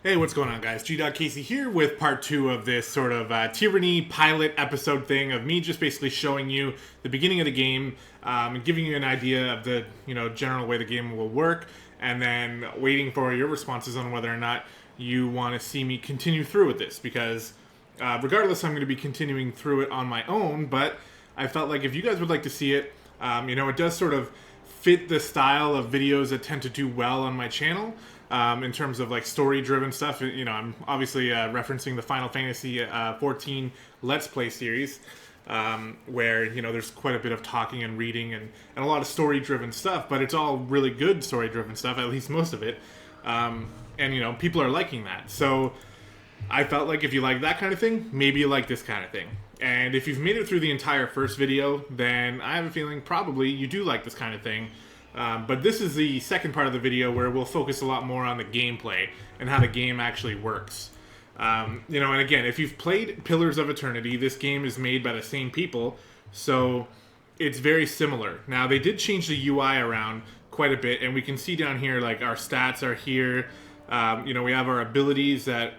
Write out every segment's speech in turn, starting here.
Hey, what's going on, guys? Gdoggcasey here with part 2 of this sort of Tyranny pilot episode thing of me just basically showing you the beginning of the game and giving you an idea of the general way the game will work, and then waiting for your responses on whether or not you want to see me continue through with this, because regardless, I'm going to be continuing through it on my own, but I felt like if you guys would like to see it, it does sort of fit the style of videos that tend to do well on my channel. In terms of like story-driven stuff, I'm obviously referencing the Final Fantasy 14 Let's Play series, where there's quite a bit of talking and reading and a lot of story-driven stuff, but it's all really good story-driven stuff, at least most of it, and people are liking that. So I felt like if you like that kind of thing, maybe you like this kind of thing. And if you've made it through the entire first video, then I have a feeling probably you do like this kind of thing. But this is the second part of the video where we'll focus a lot more on the gameplay and how the game actually works. And again, if you've played Pillars of Eternity, this game is made by the same people, so it's very similar. Now, they did change the UI around quite a bit, and we can see down here, like, our stats are here. We have our abilities that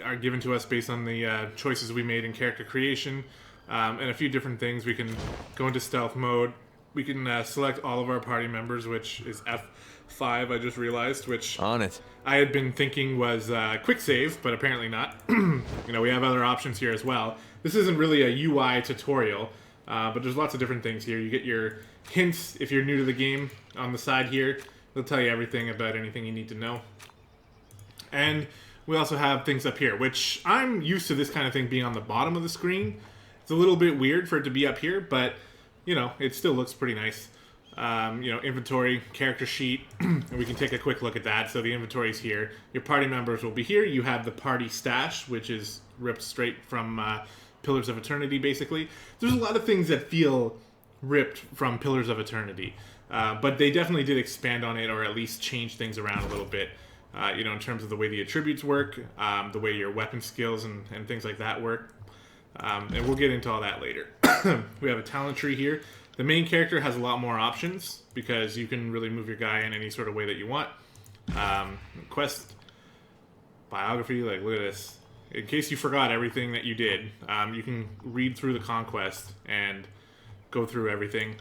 are given to us based on the choices we made in character creation, and a few different things. We can go into stealth mode. We can select all of our party members, which is F5, I just realized, which on it. I had been thinking was quick save, but apparently not. We have other options here as well. This isn't really a UI tutorial, but there's lots of different things here. You get your hints if you're new to the game on the side here. They'll tell you everything about anything you need to know. And we also have things up here, which I'm used to this kind of thing being on the bottom of the screen. It's a little bit weird for it to be up here, but it still looks pretty nice. Inventory, character sheet, and we can take a quick look at that. So the inventory is here. Your party members will be here. You have the party stash, which is ripped straight from Pillars of Eternity, basically. There's a lot of things that feel ripped from Pillars of Eternity, but they definitely did expand on it, or at least change things around a little bit, in terms of the way the attributes work, the way your weapon skills and things like that work. And we'll get into all that later. We have a talent tree here. The main character has a lot more options because you can really move your guy in any sort of way that you want. Quest, biography, like look at this. In case you forgot everything that you did, you can read through the conquest and go through everything.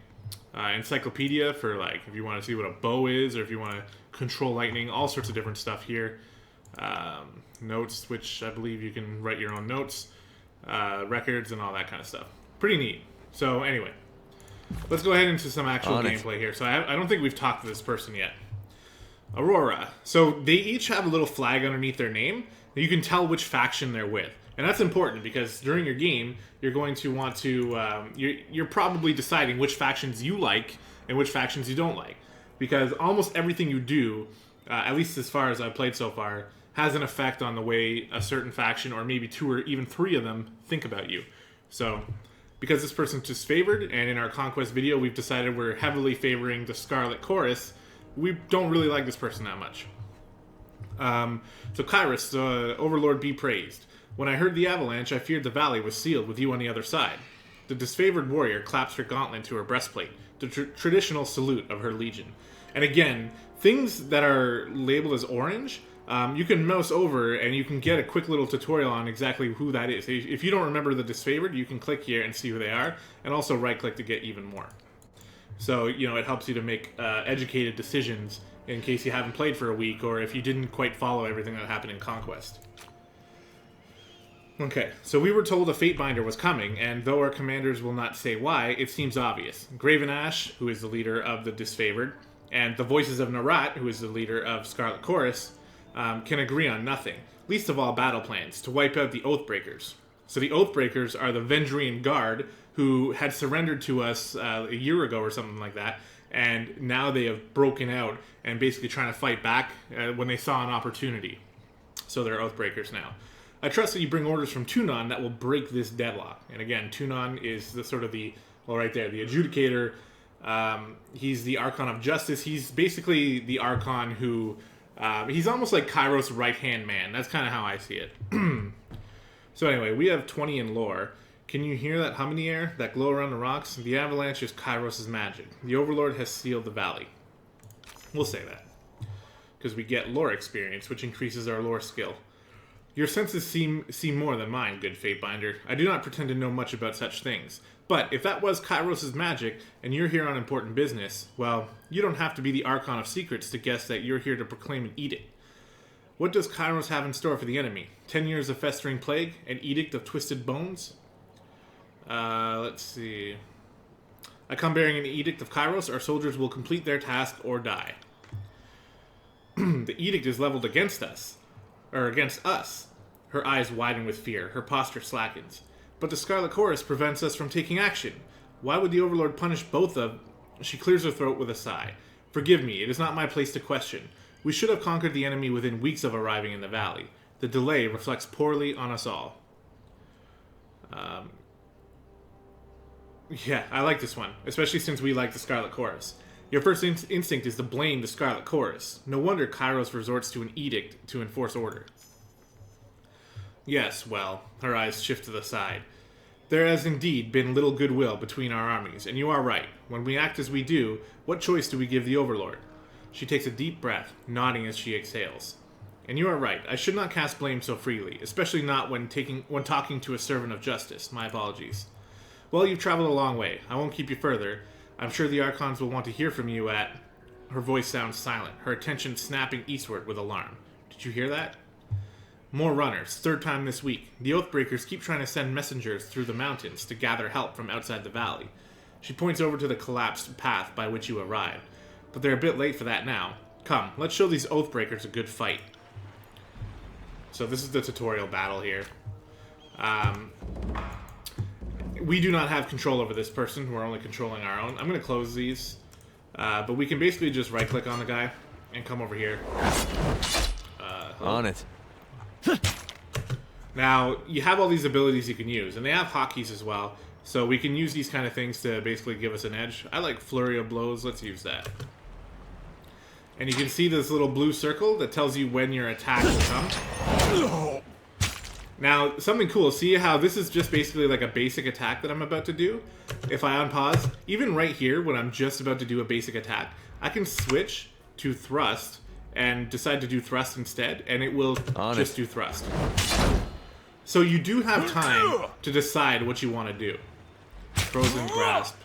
Encyclopedia for like if you want to see what a bow is, or if you want to control lightning, all sorts of different stuff here. Notes, which I believe you can write your own notes. Records and all that kind of stuff. Pretty neat. So anyway, let's go ahead into some actual gameplay here. So I don't think we've talked to this person yet. Aurora. So they each have a little flag underneath their name. You can tell which faction they're with. And that's important because during your game, you're going to want to... you're probably deciding which factions you like and which factions you don't like. Because almost everything you do, at least as far as I've played so far, has an effect on the way a certain faction, or maybe two or even three of them, think about you. So, because this person's disfavored, and in our Conquest video we've decided we're heavily favoring the Scarlet Chorus, we don't really like this person that much. So Kairos, Overlord be praised. When I heard the avalanche, I feared the valley was sealed with you on the other side. The disfavored warrior claps her gauntlet to her breastplate, the traditional salute of her legion. And again, things that are labeled as orange, you can mouse over and you can get a quick little tutorial on exactly who that is. If you don't remember the disfavored, you can click here and see who they are, and also right click to get even more. So, it helps you to make educated decisions in case you haven't played for a week, or if you didn't quite follow everything that happened in Conquest. Okay, so we were told a Fatebinder was coming, and though our commanders will not say why, it seems obvious. Graven Ash, who is the leader of the disfavored, and the Voices of Narat, who is the leader of Scarlet Chorus, can agree on nothing, least of all battle plans, to wipe out the Oathbreakers. So the Oathbreakers are the Vendrian Guard, who had surrendered to us a year ago or something like that, and now they have broken out and basically trying to fight back when they saw an opportunity. So they're Oathbreakers now. I trust that you bring orders from Tunon that will break this deadlock. And again, Tunon is the sort of the, well, right there, the Adjudicator. He's the Archon of Justice. He's basically the Archon who... he's almost like Kairos' right-hand man. That's kind of how I see it. So anyway, we have 20 in lore. Can you hear that hum in the air? That glow around the rocks? The avalanche is Kairos' magic. The Overlord has sealed the valley. We'll say that. because we get lore experience, which increases our lore skill. Your senses seem more than mine, good Fatebinder. I do not pretend to know much about such things. But if that was Kairos' magic, and you're here on important business, well, you don't have to be the Archon of Secrets to guess that you're here to proclaim an edict. What does Kairos have in store for the enemy? 10 years of festering plague? An edict of twisted bones? Let's see. I come bearing an edict of Kairos. Our soldiers will complete their task or die. The edict is leveled against us. Or against us. Her eyes widen with fear. Her posture slackens. But the Scarlet Chorus prevents us from taking action. Why would the Overlord punish both of... She clears her throat with a sigh. Forgive me, it is not my place to question. We should have conquered the enemy within weeks of arriving in the valley. The delay reflects poorly on us all. Yeah, I like this one. Especially since we like the Scarlet Chorus. Your first instinct is to blame the Scarlet Chorus. No wonder Kairos resorts to an edict to enforce order. Yes, well, her eyes shift to the side. There has indeed been little goodwill between our armies, and you are right. When we act as we do, what choice do we give the Overlord? She takes a deep breath, nodding as she exhales. And you are right, I should not cast blame so freely, especially not when talking to a servant of justice. My apologies. Well, you've traveled a long way. I won't keep you further. I'm sure the Archons will want to hear from you at... Her voice sounds silent, her attention snapping eastward with alarm. Did you hear that? More runners, third time this week. The Oathbreakers keep trying to send messengers through the mountains to gather help from outside the valley. She points over to the collapsed path by which you arrived. But they're a bit late for that now. Come, let's show these Oathbreakers a good fight. So this is the tutorial battle here. We do not have control over this person. We're only controlling our own. I'm going to close these. But we can basically just right-click on the guy and come over here. On it. Now, you have all these abilities you can use, and they have hotkeys as well. So we can use these kind of things to basically give us an edge. I like Flurry of Blows. Let's use that. And you can see this little blue circle that tells you when your attack will come. Now, something cool. See how this is just basically like a basic attack that I'm about to do? If I unpause, even right here when I'm just about to do a basic attack, I can switch to thrust and decide to do thrust instead, and it will just do thrust. So you do have time to decide what you want to do. Frozen Grasp.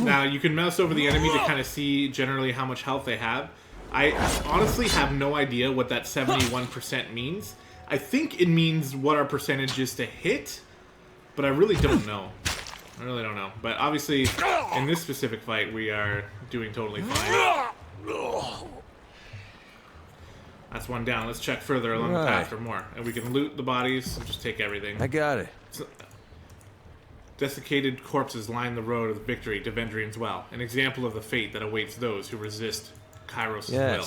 Now, you can mouse over the enemy to kind of see generally how much health they have. I honestly have no idea what that 71% means. I think it means what our percentage is to hit, but I really don't know. I really don't know. But obviously, in this specific fight, we are doing totally fine. That's one down. Let's check further along the path for more. And we can loot the bodies and just take everything. I got it. Desiccated corpses line the road of victory to Vendrian's Well, an example of the fate that awaits those who resist Kairos' will.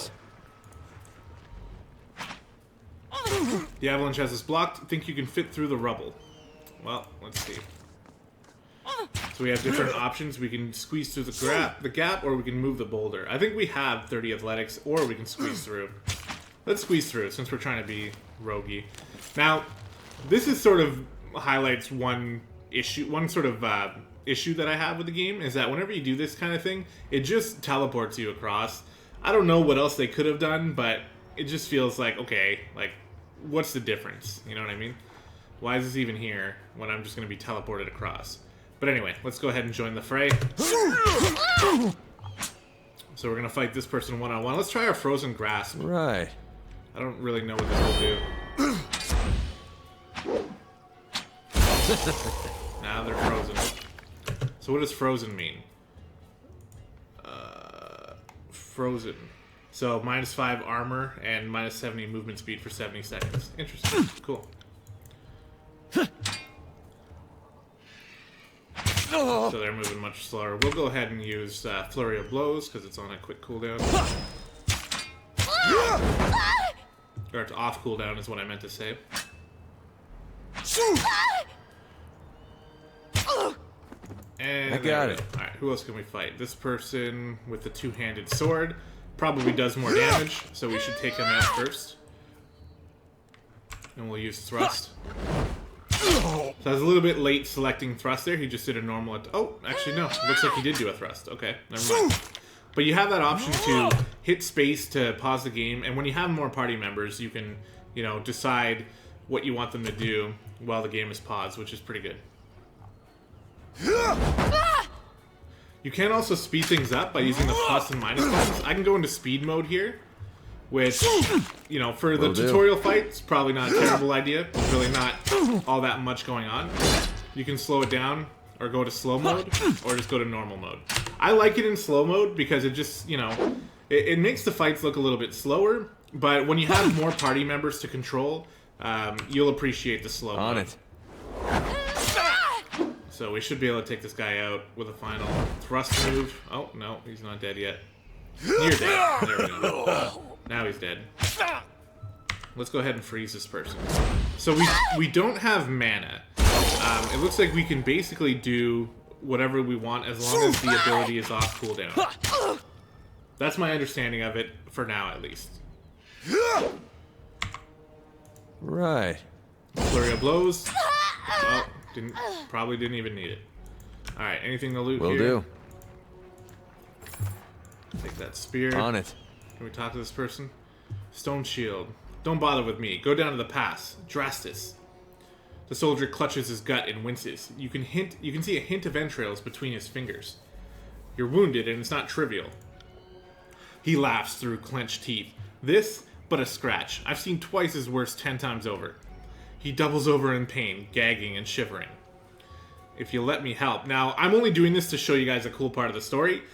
The avalanche has us blocked. Think you can fit through the rubble. Well, let's see. So we have different options. We can squeeze through the gap, or we can move the boulder. I think we have 30 athletics, or we can squeeze through. Let's squeeze through, since we're trying to be roguey. Now, this is sort of highlights one issue that I have with the game, is that whenever you do this kind of thing, it just teleports you across. I don't know what else they could have done, but it just feels like, okay, like, what's the difference? You know what I mean? Why is this even here when I'm just going to be teleported across? But anyway, let's go ahead and join the fray. So we're going to fight this person one-on-one. Let's try our Frozen Grasp. Right. I don't really know what this will do. Now they're frozen. So what does frozen mean? Frozen. So -5 armor and -70 movement speed for 70 seconds. Interesting. Cool. So they're moving much slower. We'll go ahead and use Flurry of Blows because it's on a quick cooldown. Or it's off cooldown is what I meant to say. And I got it. Alright, who else can we fight? This person with the two-handed sword probably does more damage, so we should take him out first. And we'll use thrust. So I was a little bit late selecting thrust there. He just did a normal... Oh, actually no. Looks like he did do a thrust. Okay, never mind. But you have that option to hit space to pause the game, and when you have more party members, you can, you know, decide what you want them to do while the game is paused, which is pretty good. You can also speed things up by using the plus and minus buttons. I can go into speed mode here, which, you know, for the tutorial fight, it's probably not a terrible idea. There's really not all that much going on. You can slow it down, or go to slow mode, or just go to normal mode. I like it in slow mode because it just, you know, it makes the fights look a little bit slower, but when you have more party members to control, you'll appreciate the slow mode. On it. So we should be able to take this guy out with a final thrust move. Oh, no, he's not dead yet. Near dead. There we go. Now he's dead. Let's go ahead and freeze this person. So we don't have mana. It looks like we can basically do whatever we want as long as the ability is off cooldown. That's my understanding of it, for now at least. Right. Flurry of blows. Oh, probably didn't even need it. Alright, anything to loot Will here? do. Take that spear. On it. Can we talk to this person? Stone shield. Don't bother with me. Go down to the pass. Drastus. The soldier clutches his gut and winces. You can see a hint of entrails between his fingers. You're wounded, and it's not trivial. He laughs through clenched teeth. This, but a scratch. I've seen twice as worse 10 times over. He doubles over in pain, gagging and shivering. If you let me help. Now, I'm only doing this to show you guys a cool part of the story.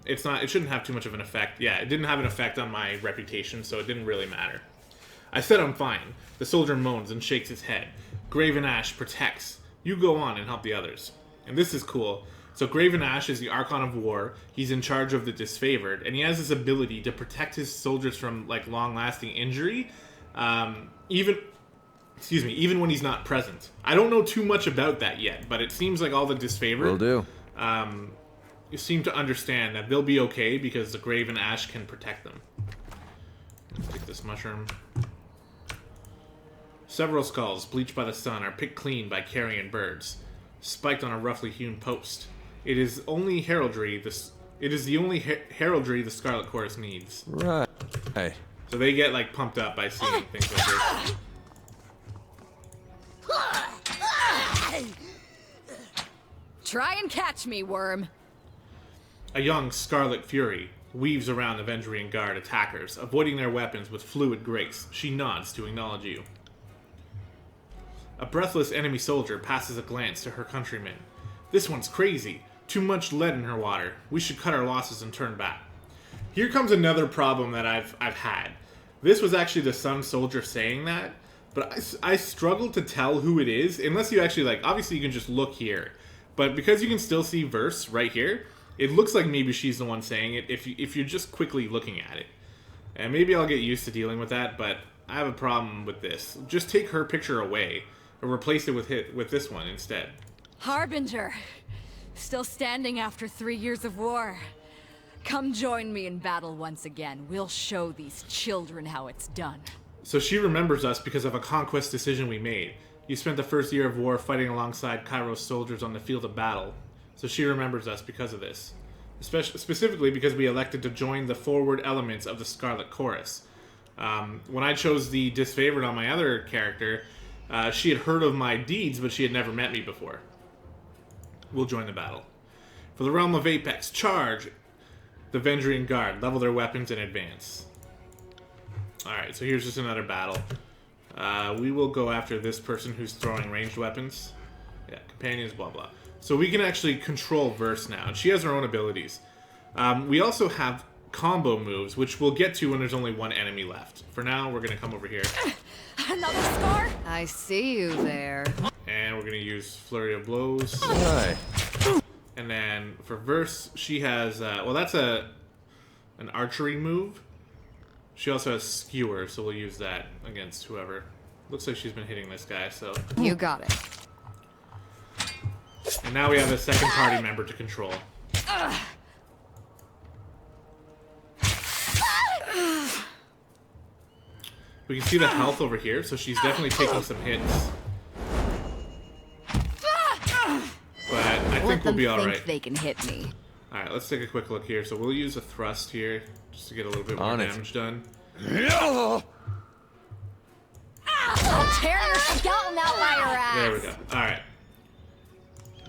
It shouldn't have too much of an effect. Yeah, it didn't have an effect on my reputation, so it didn't really matter. I said I'm fine. The soldier moans and shakes his head. Graven Ash protects. You go on and help the others. And this is cool. So Graven Ash is the Archon of War. He's in charge of the Disfavored, and he has this ability to protect his soldiers from like long-lasting injury, even when he's not present. I don't know too much about that yet, but it seems like all the Disfavored Will do. You seem to understand that they'll be okay because the Graven Ash can protect them. Let's take this mushroom. Several skulls, bleached by the sun, are picked clean by carrion birds, spiked on a roughly hewn post. It is the only heraldry the Scarlet Chorus needs. Right. Hey. So they get like pumped up by seeing things like this. Try and catch me, worm. A young Scarlet Fury weaves around the Vendrian Guard attackers, avoiding their weapons with fluid grace. She nods to acknowledge you. A breathless enemy soldier passes a glance to her countrymen. This one's crazy. Too much lead in her water. We should cut our losses and turn back. Here comes another problem that I've had. This was actually the Sun Soldier saying that, but I struggle to tell who it is, unless you actually, like, obviously you can just look here. But because you can still see verse right here, it looks like maybe she's the one saying it if you're just quickly looking at it. And maybe I'll get used to dealing with that, but I have a problem with this. Just take her picture away, or replace it with this one instead. Harbinger. Still standing after 3 years of war. Come join me in battle once again. We'll show these children how it's done. So she remembers us because of a conquest decision we made. You spent the first year of war fighting alongside Kairos soldiers on the field of battle. So she remembers us because of this. Specifically because we elected to join the forward elements of the Scarlet Chorus. When I chose the Disfavored on my other character, she had heard of my deeds, but she had never met me before. We'll join the battle. For the realm of Apex, charge! The Vendrian Guard, level their weapons and advance. Alright, so here's just another battle. We will go after this person who's throwing ranged weapons. Yeah, companions, blah blah. So we can actually control Verse now, and she has her own abilities. We also have combo moves, which we'll get to when there's only one enemy left. For now, we're going to come over here. Another scar? I see you there. And we're going to use Flurry of Blows. Right. And then for Verse, she has, well, that's an archery move. She also has Skewer, so we'll use that against whoever. Looks like she's been hitting this guy, so. You got it. And now we have a second party member to control. We can see the health over here, so she's definitely taking some hits. But I think we'll be alright. They can hit me. Alright, let's take a quick look here. So we'll use a thrust here, just to get a little bit more On it. damage done. I'll tear your skeleton out by your ass! There we go. Alright.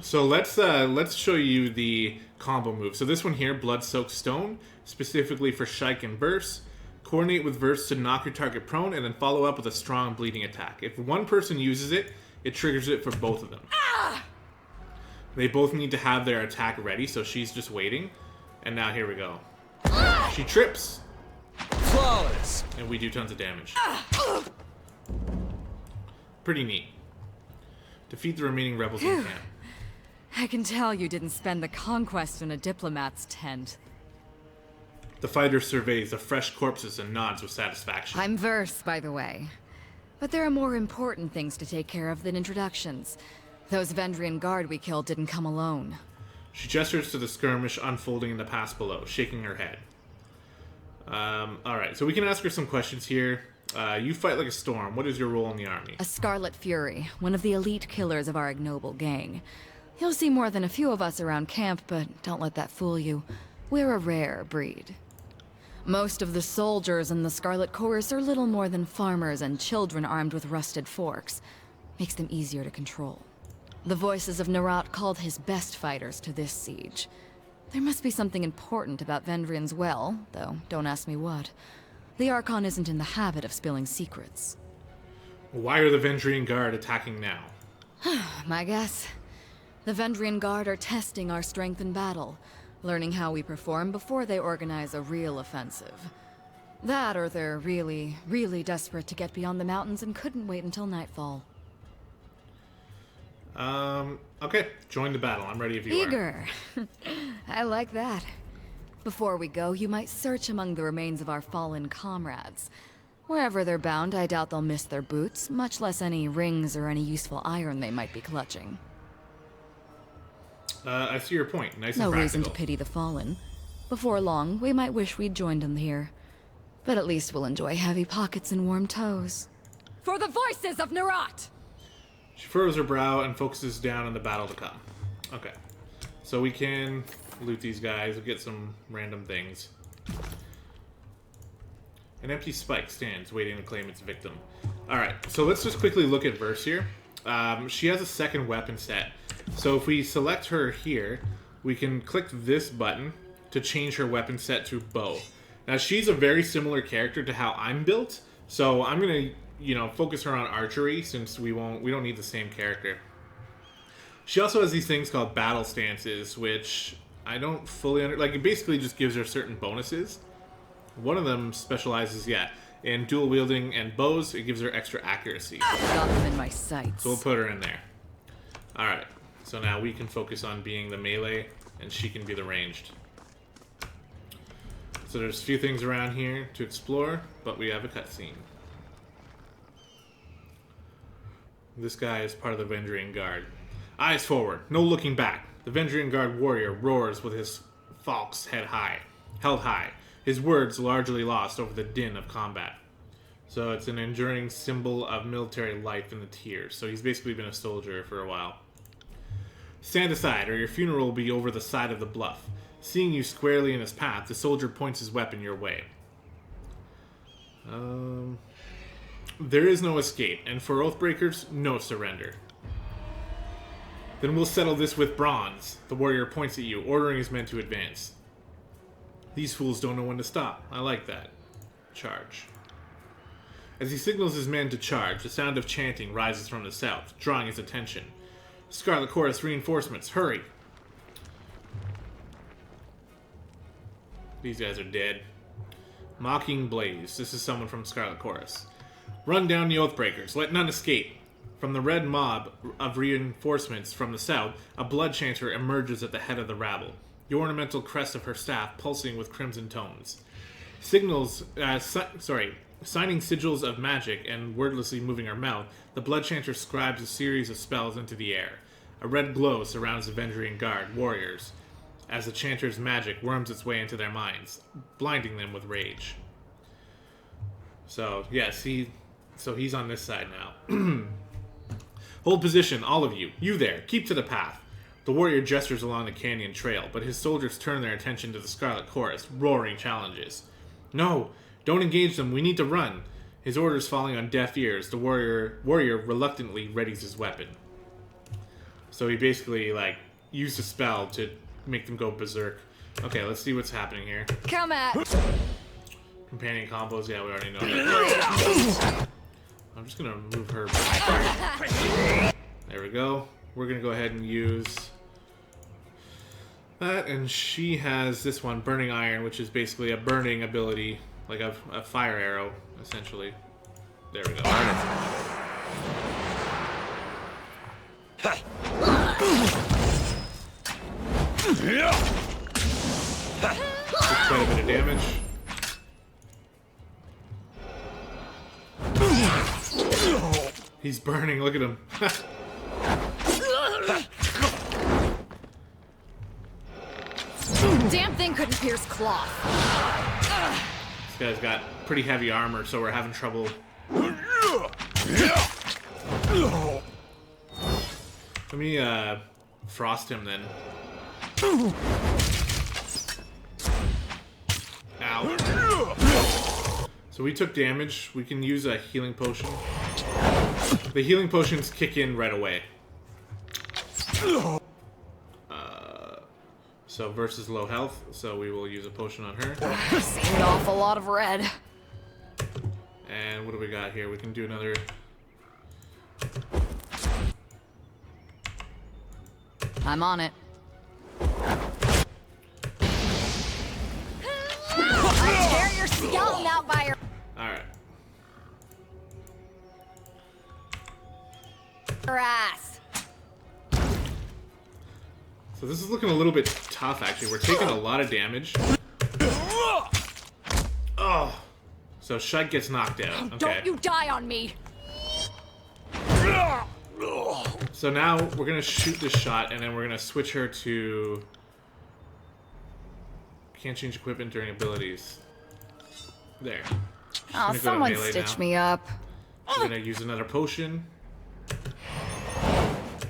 So let's show you the combo move. So this one here, Blood-Soaked Stone, specifically for Shike and Verse. Coordinate with Verse to knock your target prone, and then follow up with a strong bleeding attack. If one person uses it, it triggers it for both of them. They both need to have their attack ready, so she's just waiting. And now here we go. She trips, Flawless. and we do tons of damage. Pretty neat. Defeat the remaining rebels in camp. I can tell you didn't spend the conquest in a diplomat's tent. The fighter surveys the fresh corpses and nods with satisfaction. I'm Verse, by the way. But there are more important things to take care of than introductions. Those Vendrian guard we killed didn't come alone. She gestures to the skirmish unfolding in the pass below, shaking her head. Alright, so we can ask her some questions here. You fight like a storm. What is your role in the army? A Scarlet Fury, one of the elite killers of our ignoble gang. You'll see more than a few of us around camp, but don't let that fool you. We're a rare breed. Most of the soldiers in the Scarlet Chorus are little more than farmers and children armed with rusted forks. Makes them easier to control. The voices of Nerat called his best fighters to this siege. There must be something important about Vendrian's well, though don't ask me what. The Archon isn't in the habit of spilling secrets. Why are the Vendrian Guard attacking now? My guess? The Vendrian Guard are testing our strength in battle, learning how we perform before they organize a real offensive. That, or they're really, really desperate to get beyond the mountains and couldn't wait until nightfall. Okay. Join the battle. I'm ready if you are. Eager. I like that. Before we go, you might search among the remains of our fallen comrades. Wherever they're bound, I doubt they'll miss their boots, much less any rings or any useful iron they might be clutching. I see your point. Nice No and practical. reason to pity the fallen. Before long, we might wish we'd joined them here. But at least we'll enjoy heavy pockets and warm toes. For the voices of Nerat! She furrows her brow and focuses down on the battle to come. Okay. So we can loot these guys. We'll get some random things. An empty spike stands, waiting to claim its victim. Alright, so let's just quickly look at Verse here. She has a second weapon set. So if we select her here, we can click this button to change her weapon set to bow. Now she's a very similar character to how I'm built, so I'm gonna, focus her on archery since we don't need the same character. She also has these things called battle stances, which I don't fully it basically just gives her certain bonuses. One of them specializes, in dual wielding and bows. It gives her extra accuracy. Got them in my sights. So we'll put her in there. Alright, so now we can focus on being the melee, and she can be the ranged. So there's a few things around here to explore, but we have a cutscene. This guy is part of the Vendrian Guard. Eyes forward, no looking back. The Vendrian Guard warrior roars with his falx held high. His words largely lost over the din of combat. So it's an enduring symbol of military life in the tiers. So he's basically been a soldier for a while. Stand aside, or your funeral will be over the side of the bluff. Seeing you squarely in his path, the soldier points his weapon your way. There is no escape, and for Oathbreakers, no surrender. Then we'll settle this with bronze. The warrior points at you, ordering his men to advance. These fools don't know when to stop. I like that. Charge. As he signals his men to charge, the sound of chanting rises from the south, drawing his attention. Scarlet Chorus reinforcements, hurry! These guys are dead. Mocking Blaze. This is someone from Scarlet Chorus. Run down the Oathbreakers. Let none escape. From the red mob of reinforcements from the south, a blood chanter emerges at the head of the rabble. The ornamental crest of her staff pulsing with crimson tones. Signing sigils of magic and wordlessly moving her mouth, the blood chanter scribes a series of spells into the air. A red glow surrounds the Vendrian Guard warriors as the chanter's magic worms its way into their minds, blinding them with rage. So, yes, he's on this side now. Hold position, all of you. You there, keep to the path. The warrior gestures along the canyon trail, but his soldiers turn their attention to the Scarlet Chorus, roaring challenges. No, don't engage them, we need to run. His orders falling on deaf ears, the warrior reluctantly readies his weapon. So he basically, like, used a spell to make them go berserk. Okay, let's see what's happening here. Come at. Companion combos, yeah, we already know that. I'm just gonna move her back. There we go. We're gonna go ahead and use that, and she has this one, Burning Iron, which is basically a burning ability, like a fire arrow, essentially. There we go. Darn it. Did quite a bit of damage. He's burning, look at him. Damn thing couldn't pierce cloth. This guy's got pretty heavy armor, so we're having trouble. Let me frost him then. Ow. So we took damage. We can use a healing potion. The healing potions kick in right away. So versus low health, so we will use a potion on her. Seen an awful lot of red. And what do we got here? We can do another... I'm on it. I tear your skeleton out by your... Alright. ass. So this is looking a little bit tough, actually. We're taking a lot of damage. Oh. So Shud gets knocked out. Okay. Don't you die on me. So now we're going to shoot this shot, and then we're going to switch her to... Can't change equipment during abilities. There. She's Oh, gonna go to someone melee stitch now. me up. We're going to use another potion.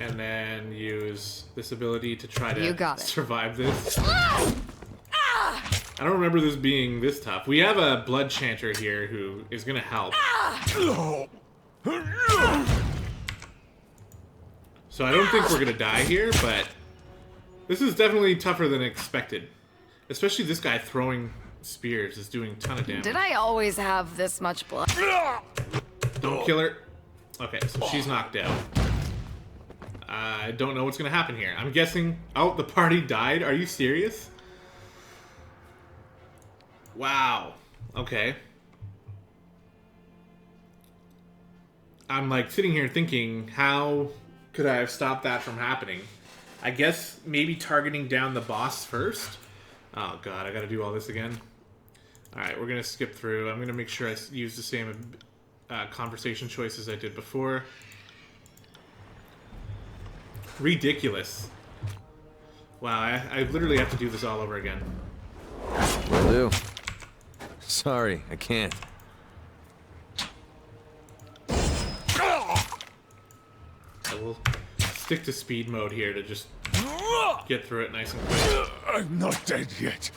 And then use this ability to try You to got it. survive this. I don't remember this being this tough. We have a blood chanter here who is going to help. So I don't think we're going to die here, but this is definitely tougher than expected. Especially this guy throwing spears is doing a ton of damage. Did I always have this much blood? Don't kill her. Okay, so she's knocked out. I don't know what's going to happen here. I'm guessing... Oh, the party died? Are you serious? Wow. Okay. I'm like sitting here thinking, how could I have stopped that from happening? I guess maybe targeting down the boss first? Oh god, I gotta do all this again. Alright, we're gonna skip through. I'm gonna make sure I use the same conversation choices I did before. Ridiculous. Wow, I literally have to do this all over again. Will do. Sorry, I can't. I will stick to speed mode here to just get through it nice and quick. I'm not dead yet.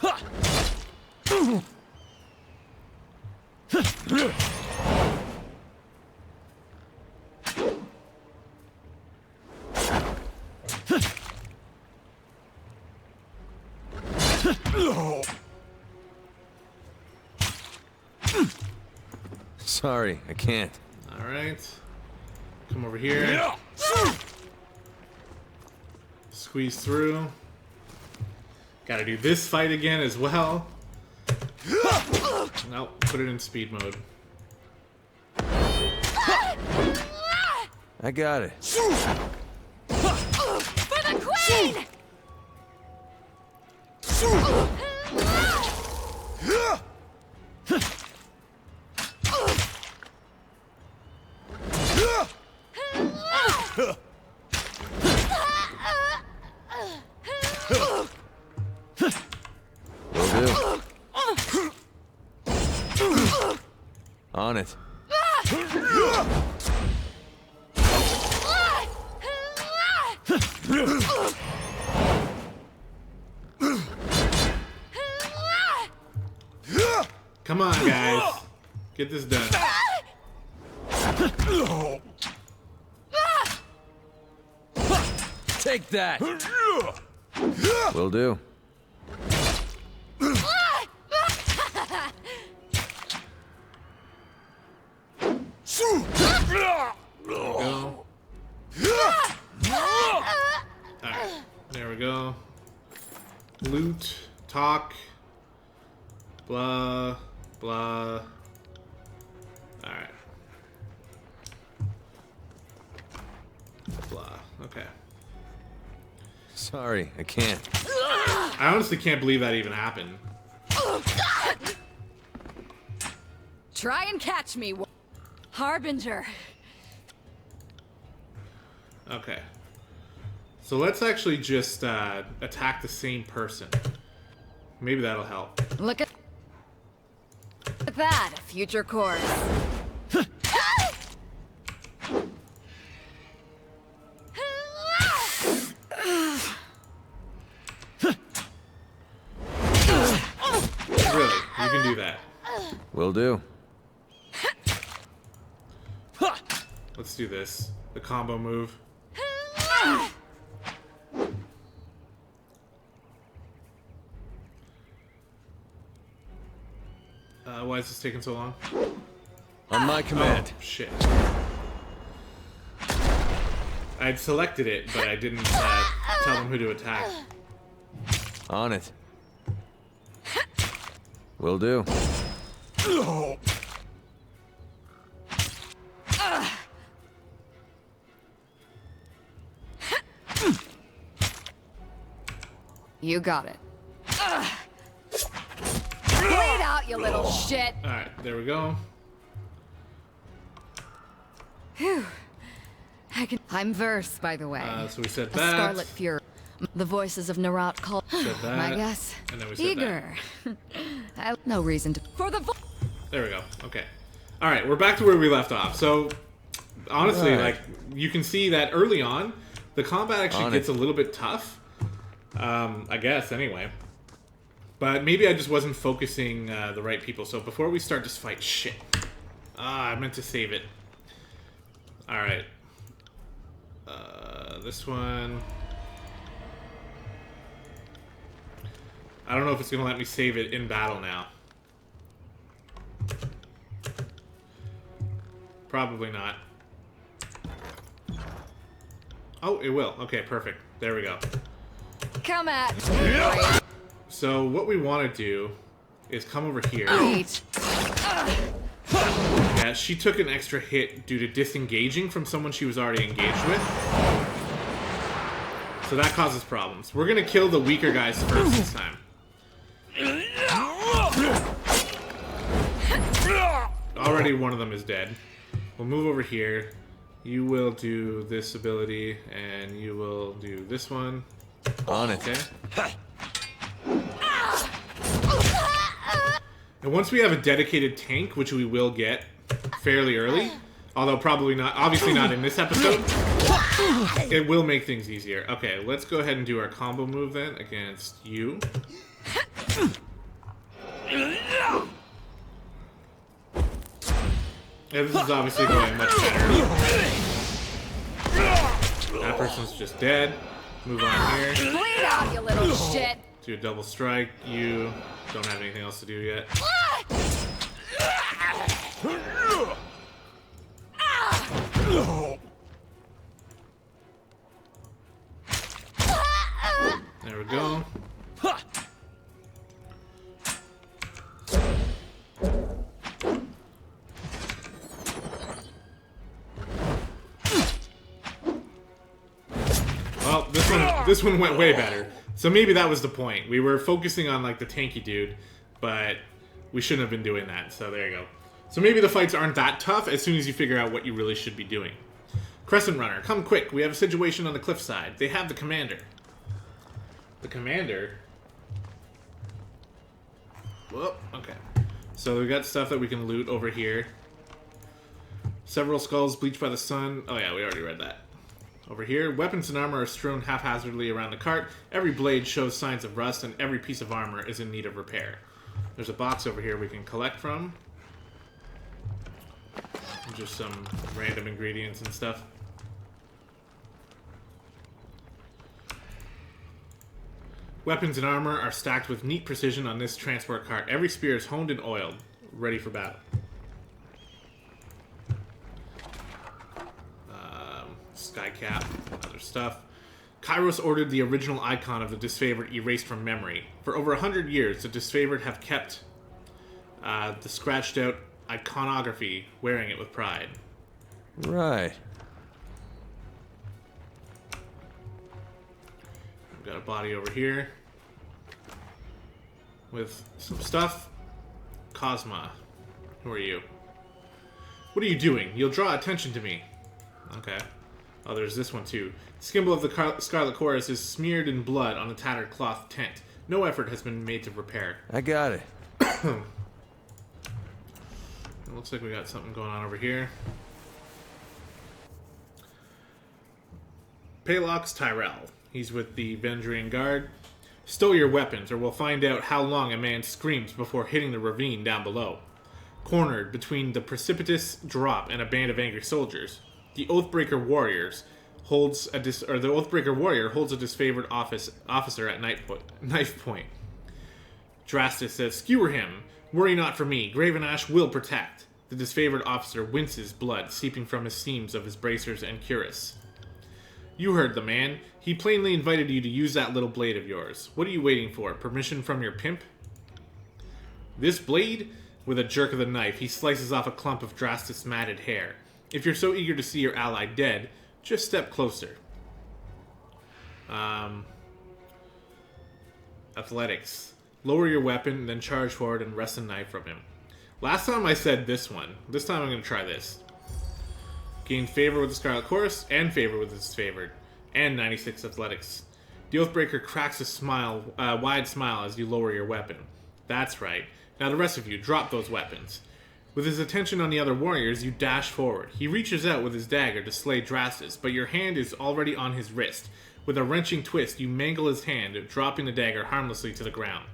Sorry, I can't. Alright. Come over here. Squeeze through. Gotta do this fight again as well. Nope, put it in speed mode. I got it. For the queen! Will do. On it. Come on, guys. Get this done. Take that. Will do. Go. Alright, there we go. Loot, talk, blah, blah. Alright. Blah, okay. Sorry, I can't. I honestly can't believe that even happened. Try and catch me, Harbinger. Okay. So let's actually just attack the same person. Maybe that'll help. Look at that, a future course. Really, you can do that. Will do. Let's do this. The combo move. Why is this taking so long? On my command. Oh, shit. I'd selected it, but I didn't tell them who to attack. On it. Will do. You got it. Bleed out, you little shit. Alright, there we go. Phew. I'm Verse, by the way. So we said A that. Scarlet Fury. The voices of Narat call. Said that. My guess. And then we said Eager. I have no reason to. For the. There we go. Okay. Alright, we're back to where we left off. So, honestly, Right. like, you can see that early on, the combat actually gets a little bit tough. I guess, anyway. But maybe I just wasn't focusing the right people. So before we start this fight, shit. I meant to save it. Alright. This one. I don't know if it's going to let me save it in battle now. Probably not. Oh, it will. Okay, perfect. There we go. Come at. So what we want to do is come over here. Wait. Yeah, she took an extra hit due to disengaging from someone she was already engaged with. So that causes problems. We're going to kill the weaker guys first this time. Already one of them is dead. We'll move over here. You will do this ability, and you will do this one. On it. Okay. And once we have a dedicated tank, which we will get fairly early, although probably not, obviously not in this episode, it will make things easier. Okay, let's go ahead and do our combo move then against you. Yeah, this is obviously going much better. That person's just dead. Move on here. Bleed out, you little shit. Do a double strike. You don't have anything else to do yet. There we go. Well, this one went way better. So maybe that was the point. We were focusing on like the tanky dude, but we shouldn't have been doing that. So there you go. So maybe the fights aren't that tough as soon as you figure out what you really should be doing. Crescent Runner, come quick. We have a situation on the cliffside. They have the commander. The commander? Whoop, okay. So we got stuff that we can loot over here. Several skulls bleached by the sun. Oh yeah, we already read that. Over here, weapons and armor are strewn haphazardly around the cart. Every blade shows signs of rust, and every piece of armor is in need of repair. There's a box over here we can collect from. Just some random ingredients and stuff. Weapons and armor are stacked with neat precision on this transport cart. Every spear is honed and oiled, ready for battle. Skycap, other stuff. Kairos ordered the original icon of the disfavored erased from memory. For over 100 years, the disfavored have kept the scratched out iconography, wearing it with pride. Right. We've got a body over here with some stuff. Cosma, who are you? What are you doing? You'll draw attention to me. Okay. Oh, there's this one too. The symbol of the Scarlet Chorus is smeared in blood on the tattered cloth tent. No effort has been made to repair. I got it. It looks like we got something going on over here. Paylox Tyrell. He's with the Vendrian Guard. Stow your weapons, or we'll find out how long a man screams before hitting the ravine down below. Cornered between the precipitous drop and a band of angry soldiers, the Oathbreaker Warrior holds a disfavored officer at knife point. Drastus says, "Skewer him. Worry not for me. Graven Ash will protect." The disfavored officer winces, blood seeping from his seams of his bracers and cuirass. "You heard the man. He plainly invited you to use that little blade of yours. What are you waiting for? Permission from your pimp?" This blade? With a jerk of the knife, he slices off a clump of Drastus' matted hair. If you're so eager to see your ally dead, just step closer. Athletics. Lower your weapon, then charge forward and wrest a knife from him. Last time I said this one. This time I'm going to try this. Gain favor with the Scarlet Chorus, and favor with its favored. And 96 athletics. The Oathbreaker cracks a wide smile as you lower your weapon. That's right. Now the rest of you, drop those weapons. With his attention on the other warriors, you dash forward. He reaches out with his dagger to slay Drastus, but your hand is already on his wrist. With a wrenching twist, you mangle his hand, dropping the dagger harmlessly to the ground.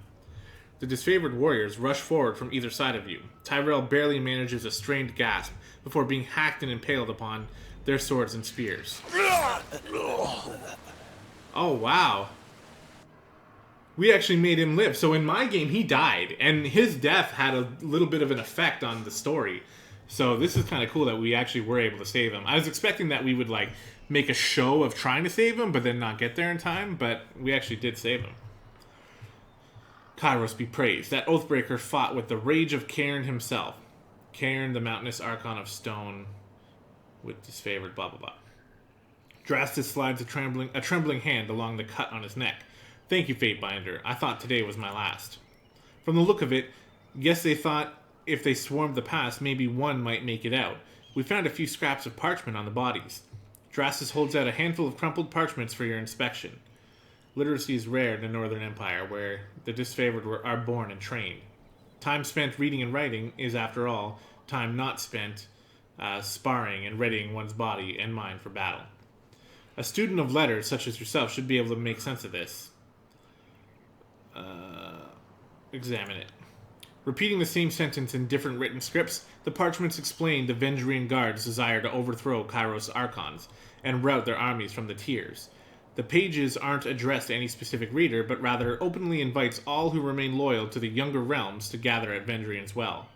The disfavored warriors rush forward from either side of you. Tyrell barely manages a strained gasp before being hacked and impaled upon their swords and spears. Oh, wow. We actually made him live. So in my game, he died, and his death had a little bit of an effect on the story. So this is kind of cool that we actually were able to save him. I was expecting that we would like make a show of trying to save him, but then not get there in time, but we actually did save him. Kairos be praised. That Oathbreaker fought with the rage of Cairn himself. Cairn, the mountainous archon of stone, with disfavored blah blah blah. Drastus slides a trembling hand along the cut on his neck. Thank you, Fatebinder. I thought today was my last. From the look of it, guess they thought if they swarmed the pass, maybe one might make it out. We found a few scraps of parchment on the bodies. Drastus holds out a handful of crumpled parchments for your inspection. Literacy is rare in the Northern Empire, where the disfavored are born and trained. Time spent reading and writing is, after all, time not spent sparring and readying one's body and mind for battle. A student of letters, such as yourself, should be able to make sense of this. Examine it. Repeating the same sentence in different written scripts, the parchments explain the Vendrian Guard's desire to overthrow Kairos' Archons and rout their armies from the tiers. The pages aren't addressed to any specific reader, but rather openly invites all who remain loyal to the younger realms to gather at Vendrian's Well.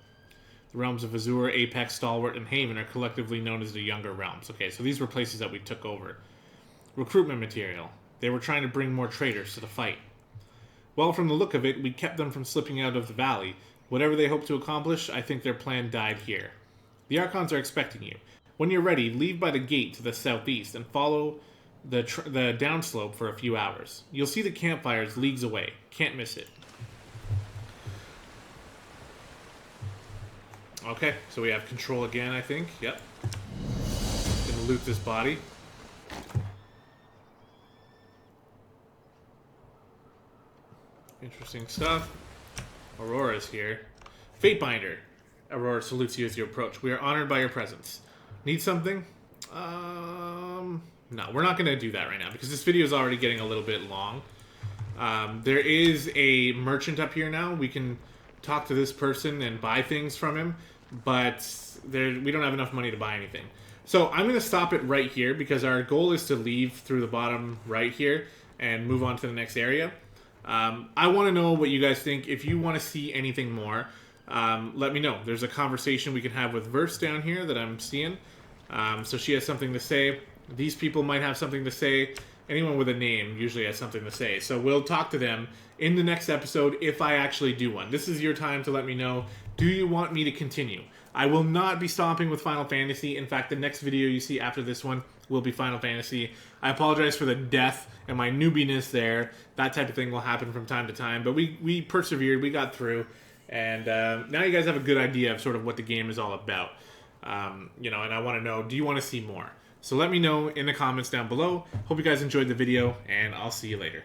The realms of Azure, Apex, Stalwart, and Haven are collectively known as the younger realms. Okay, so these were places that we took over. Recruitment material. They were trying to bring more traitors to the fight. Well, from the look of it, we kept them from slipping out of the valley. Whatever they hope to accomplish, I think their plan died here. The Archons are expecting you. When you're ready, leave by the gate to the southeast and follow the downslope for a few hours. You'll see the campfires leagues away. Can't miss it. Okay, so we have control again, I think. Yep. Gonna loot this body. Interesting stuff. Aurora's here. Fatebinder. Aurora salutes you as you approach. We are honored by your presence. Need something? No, we're not going to do that right now because this video is already getting a little bit long. There is a merchant up here now. We can talk to this person and buy things from him, but we don't have enough money to buy anything. So I'm going to stop it right here because our goal is to leave through the bottom right here and move on to the next area. I want to know what you guys think. If you want to see anything more, let me know. There's a conversation we can have with Verse down here that I'm seeing. So she has something to say. These people might have something to say. Anyone with a name usually has something to say. So we'll talk to them in the next episode if I actually do one. This is your time to let me know. Do you want me to continue? I will not be stopping with Final Fantasy. In fact, the next video you see after this one will be Final Fantasy. I apologize for the death and my newbiness there. That type of thing will happen from time to time. But we persevered. We got through. And now you guys have a good idea of sort of what the game is all about. And I want to know, do you want to see more? So let me know in the comments down below. Hope you guys enjoyed the video, and I'll see you later.